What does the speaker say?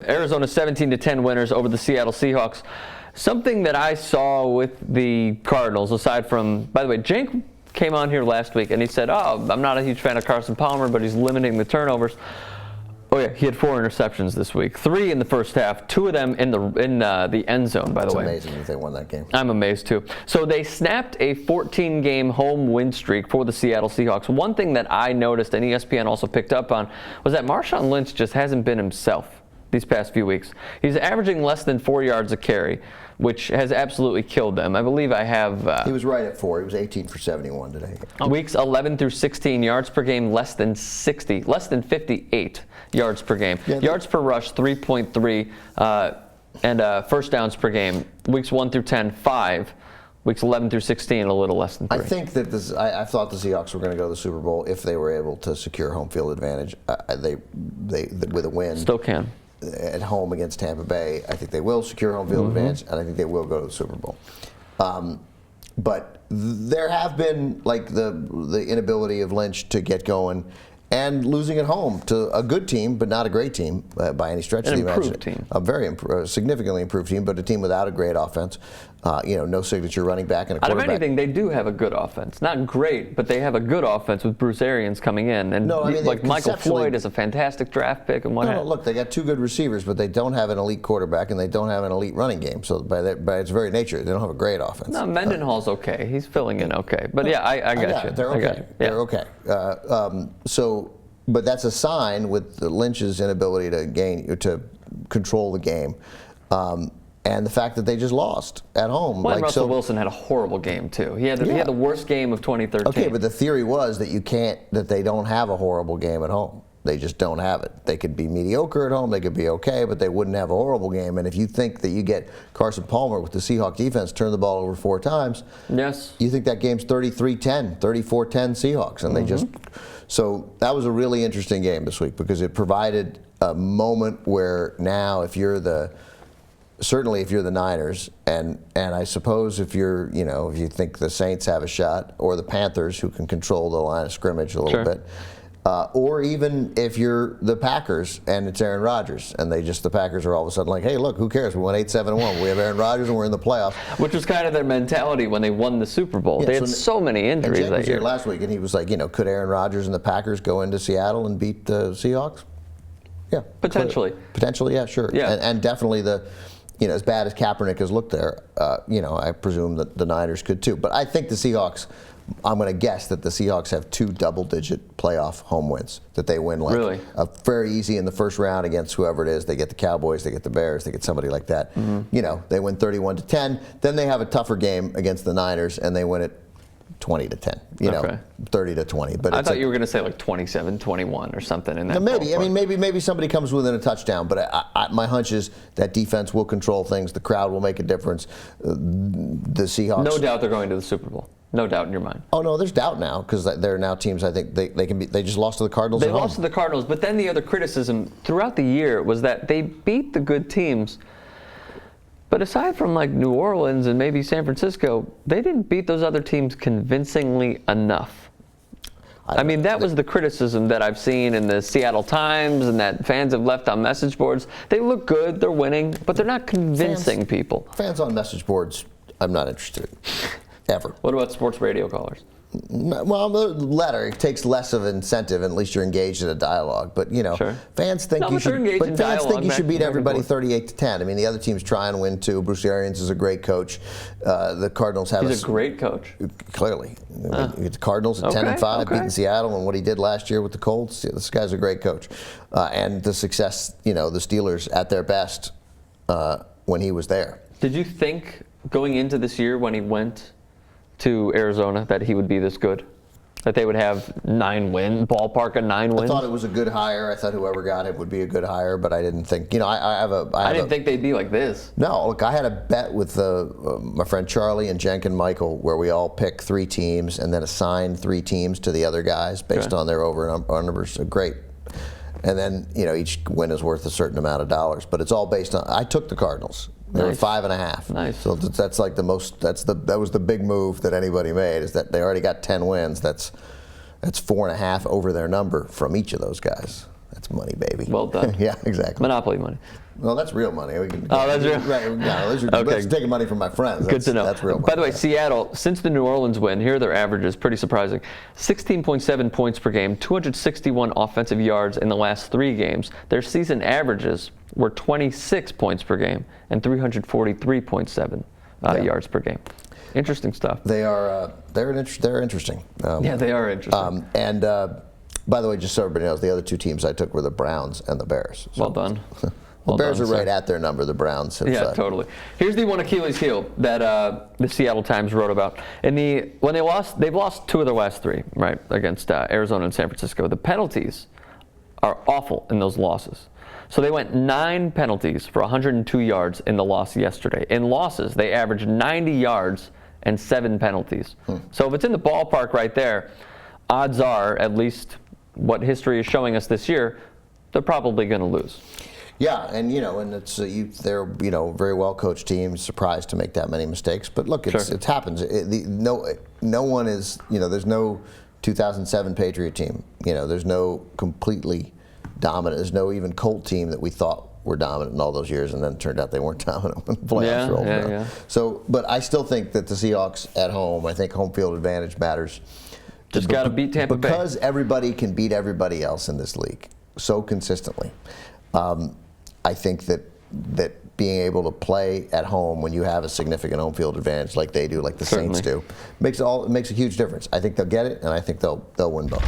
Arizona 17-10 winners over the Seattle Seahawks. Something that I saw with the Cardinals, aside from, by the way, Jank came on here last week and he said, oh, I'm not a huge fan of Carson Palmer, but he's limiting the turnovers. Oh yeah, he had 4 interceptions this week. 3 in the first half, 2 of them in the end zone, by the way. It's amazing that they won that game. I'm amazed too. So they snapped a 14-game home win streak for the Seattle Seahawks. One thing that I noticed, and ESPN also picked up on, was that Marshawn Lynch just hasn't been himself these past few weeks. He's averaging less than 4 yards a carry, which has absolutely killed them. I believe I have... he was right at 4. He was 18 for 71 today. Weeks 11 through 16, yards per game, less than 58 yards per game. Yeah, yards per rush, 3.3, and first downs per game. Weeks 1 through 10, 5. Weeks 11 through 16, a little less than 3. I think that I thought the Seahawks were going to go to the Super Bowl if they were able to secure home field advantage. They with a win. Still can. At home against Tampa Bay, I think they will secure home field advantage, and I think they will go to the Super Bowl. But there have been like the inability of Lynch to get going, and losing at home to a good team, but not a great team by any stretch of the imagination. Team. A very significantly improved team, but a team without a great offense. No signature running back and a quarterback. Out of anything, they do have a good offense. Not great, but they have a good offense with Bruce Arians coming in. And like Michael Floyd is a fantastic draft pick and what. No, look, they got 2 good receivers, but they don't have an elite quarterback and they don't have an elite running game. So by its very nature, they don't have a great offense. No, Mendenhall's okay. He's filling in okay. But yeah, I got you. They're okay. They're okay. But that's a sign with Lynch's inability to control the game. And the fact that they just lost at home. Well, Russell Wilson had a horrible game too. He had the worst game of 2013. Okay, but the theory was that they don't have a horrible game at home. They just don't have it. They could be mediocre at home, they could be okay, but they wouldn't have a horrible game. And if you think that you get Carson Palmer with the Seahawks defense turn the ball over 4 times, yes, you think that game's 33-10, 34-10 Seahawks, and they just. So that was a really interesting game this week because it provided a moment where now if you're the Niners, and I suppose if you think the Saints have a shot, or the Panthers who can control the line of scrimmage a little bit, or even if you're the Packers and it's Aaron Rodgers, and the Packers are all of a sudden like, hey, look, who cares? We won 8-7-1. We have Aaron Rodgers and we're in the playoffs. Which was kind of their mentality when they won the Super Bowl. They had so many injuries that year. Was here last week, and he was like, could Aaron Rodgers and the Packers go into Seattle and beat the Seahawks? Yeah, potentially. Potentially, yeah, sure. Yeah, and definitely as bad as Kaepernick has looked there, I presume that the Niners could too. But I think the Seahawks, I'm going to guess that the Seahawks have 2 double-digit playoff home wins, that they win very easy in the first round against whoever it is. They get the Cowboys, they get the Bears, they get somebody like that. They win 31-10. Then they have a tougher game against the Niners, and they win it 20-10, 30-20. But I thought you were going to say like 27-21 or something in that. Maybe somebody comes within a touchdown. But my hunch is that defense will control things. The crowd will make a difference. The Seahawks. No doubt they're going to the Super Bowl. No doubt in your mind. Oh no, there's doubt now because there are now teams. I think they can be. They just lost to the Cardinals. They lost to the Cardinals, but then the other criticism throughout the year was that they beat the good teams. But aside from like New Orleans and maybe San Francisco, they didn't beat those other teams convincingly enough. That was the criticism that I've seen in the Seattle Times and that fans have left on message boards. They look good, they're winning, but they're not convincing people. Fans on message boards, I'm not interested in, ever. What about sports radio callers? Well, the letter, it takes less of an incentive, and at least you're engaged in a dialogue. But fans think you should beat everybody 38-10. The other teams try and win too. Bruce Arians is a great coach. The Cardinals have. He's a great coach. Clearly, the Cardinals at 10-5, beating Seattle, and what he did last year with the Colts. This guy's a great coach, and the success. The Steelers at their best when he was there. Did you think going into this year when he went to Arizona that he would be this good? That they would have 9 wins, ballpark of 9 wins? I thought it was a good hire. I thought whoever got it would be a good hire, but I didn't think, I didn't think they'd be like this. No, look, I had a bet with my friend Charlie and Jenk and Michael where we all pick 3 teams and then assign 3 teams to the other guys based on their over and under numbers. Great. And then, each win is worth a certain amount of dollars, but it's all based on, I took the Cardinals. They were 5.5. Nice. So that's like that was the big move that anybody made, is that they already got 10 wins. That's 4.5 over their number from each of those guys. That's money, baby. Well done. Yeah, exactly. Monopoly money. Well, that's real money. We can, Oh, that's real? Right. No, those are, Okay. that's taking money from my friends. Good to know. That's real money. By the way, yeah. Seattle, since the New Orleans win, here are their averages, pretty surprising. 16.7 points per game, 261 offensive yards in the last 3 games. Their season averages were 26 points per game and 343.7 yards per game. Interesting stuff. They're interesting. Yeah, they are interesting. And by the way, just so everybody knows, the other 2 teams I took were the Browns and the Bears. So Well done. the Bears are right at their number. The Browns have. Yeah, totally. Here's the one Achilles heel that the Seattle Times wrote about. When they've lost 2 of their last 3, right, against Arizona and San Francisco. The penalties are awful in those losses. So they went 9 penalties for 102 yards in the loss yesterday. In losses, they averaged 90 yards and 7 penalties. So if it's in the ballpark right there, odds are, at least what history is showing us this year, they're probably going to lose. Yeah, and and it's they're very well coached teams, surprised to make that many mistakes. But look, it happens. No one is there's no 2007 Patriot team. There's no completely dominant. There's no even Colt team that we thought were dominant in all those years, and then it turned out they weren't dominant when the playoffs rolled around. Yeah. So, but I still think that the Seahawks at home, I think home field advantage matters. Just got to beat Tampa Bay. Because everybody can beat everybody else in this league so consistently. I think that being able to play at home when you have a significant home field advantage like they do, like the Saints do, makes a huge difference. I think they'll get it, and I think they'll win both.